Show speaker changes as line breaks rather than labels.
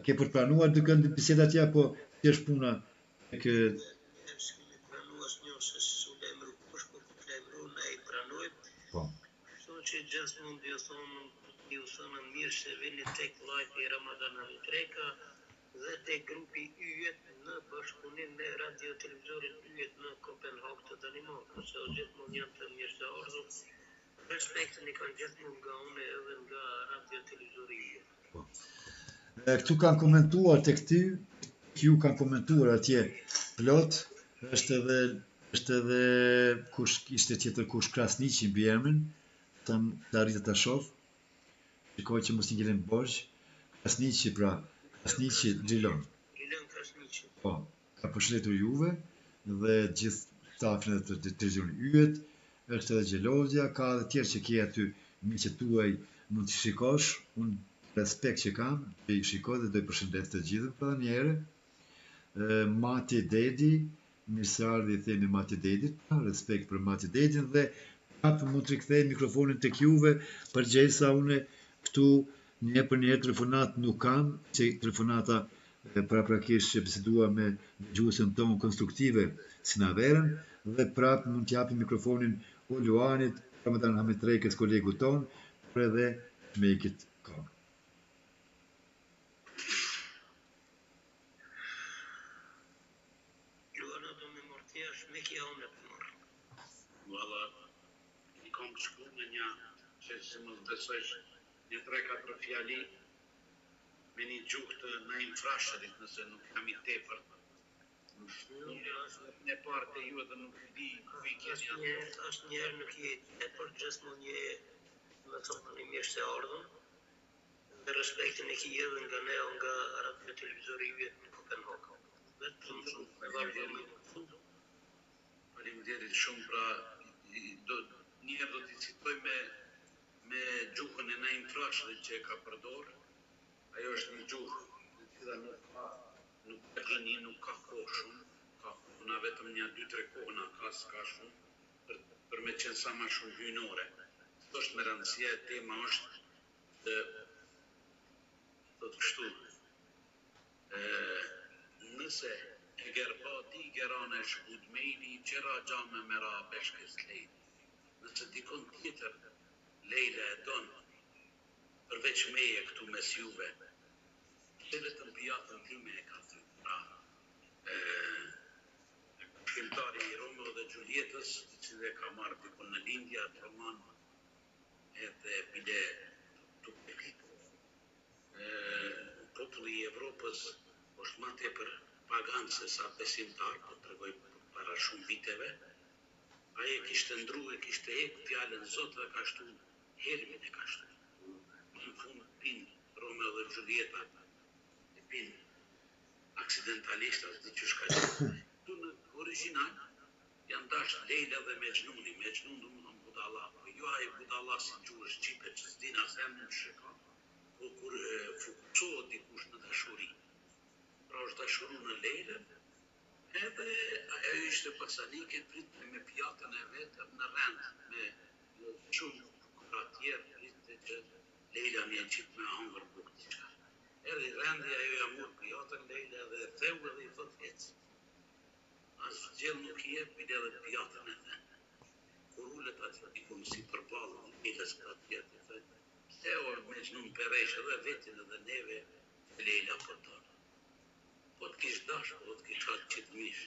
ke përplanuar të këndë biseda tja, po që është puna kë...
Shkemi pranu asnjë se su lemru kush, po ku lemru na I pranojmë.
Po.
Kështu që gjithmonë ju thonë mirë se vini tek vllajti Ramadan Treka dhe tek grupi Yjet në bashkëpunim me radio televizorin Yjet në Kopenhag të Danimarkës, se gjithmonë janë të mirëseardhur. Respektin I kanë gjithmonë nga unë edhe nga radio televizori Yjet.
Po. Këtu kanë komentuar tek ty, ju kanë komentuar atje plot, është edhe kush ishte tjetër kush Krasniqi mbi emrin, të arritë ta shoh. Shikoj që mos I ngelen bosh. Krasniqi Xhilon.
Xhilon Krasniqi.
Po, ka përshëndetur juve dhe gjithë stafin e televizionit Yjet, është edhe Xhelozja, ka edhe tjerë që ke aty miqët tuaj, mund të shikosh, unë respekt që kam, dhe I shikoj dhe do I përshëndet të gjithë për një herë. Mati Dedi, mirë se ardhi I themi Mati Dedit, respekt për Mati Dedin dhe prapë mund të rikthej mikrofonin tek juve, përgjithësa unë këtu një për një telefonat nuk kam, që telefonata paraprakisht që bisedua me gjuhësën tonë konstruktive si na verën, dhe prapë mund të japim mikrofonin o Luanit, Ramadan Hamit Trekës, kolegu tonë, por edhe Mekit Kong.
Luana do me mortjash Meki Aune për marrë.
Valla, I kom shku me një që se më besojsh një 3-4 fjali me një gjuhë të na infrashërit nëse nuk jam I tepër. Në partë e ju edhe nuk di ku I keni atë.
Asë njerë nuk je tepër, gjithmonë je me thonë një mirë se ardhën dhe respektin e ki edhe nga ne o nga radio televizori Yjet në Kopenhag. Vetëm shumë me vazhdojmë.
Faleminderit shumë, pra njerë do t'i citoj me gjuhën e na infrashërit që e ka përdor. Ajo është një gjuhë në cila nuk ka kohë shumë, ka kohëna vetëm një 2-3 kohëna ka shumë, për me qenë sa ma shumë hynore. Së është me rëndësia, tema është të kështu. Nëse e gerbati gerane shkut mejli, qera gjame mera beshkës lejli. Nëse dikon tjetër Lejla e donë, përveç meje këtu mes juve, që vetëm pijatën time e ka thënë. Pra, filmtari I Romeo dhe Julietës, që dhe ka marrë dikon në lindja të roman, edhe bile të peklit. Populli I Evropës është ma tepër pagan se sa besimtar, po të regoj para shumë viteve. Aje kishte ndru e kishte fjallën Zotë dhe ka shtu Helmin e ka shtu. Në fund pin Romeo dhe Julieta, e pin aksidentalistas dhe që shka që. Tu në original janë dash Lejla dhe Mejnuni. Mejnun du më thonë budala, po jo aje budala si gjuhë shqipe që s'dina zemën sheka, po kur fokusohet dikush në dashuri. Pra është dashuru në Lejlën, edhe ajo ishte pasanike pritë me pjatën e vetëm në rend, me shumë kura tjerë pritë që Lejla një qitë me hangër bukë të qka. Erdi rendi ajo ja murë pjatën Lejla dhe theu edhe I thot hecë. Asë gjellë nuk I bile edhe pjatën e dhe. Kur ullet atë dikun si përbalë në Lejlës për tjetë, theu me gjnun përresh edhe vetin edhe neve Lejla për tonë. Po të kishë dash, po të kishë atë qitë mish.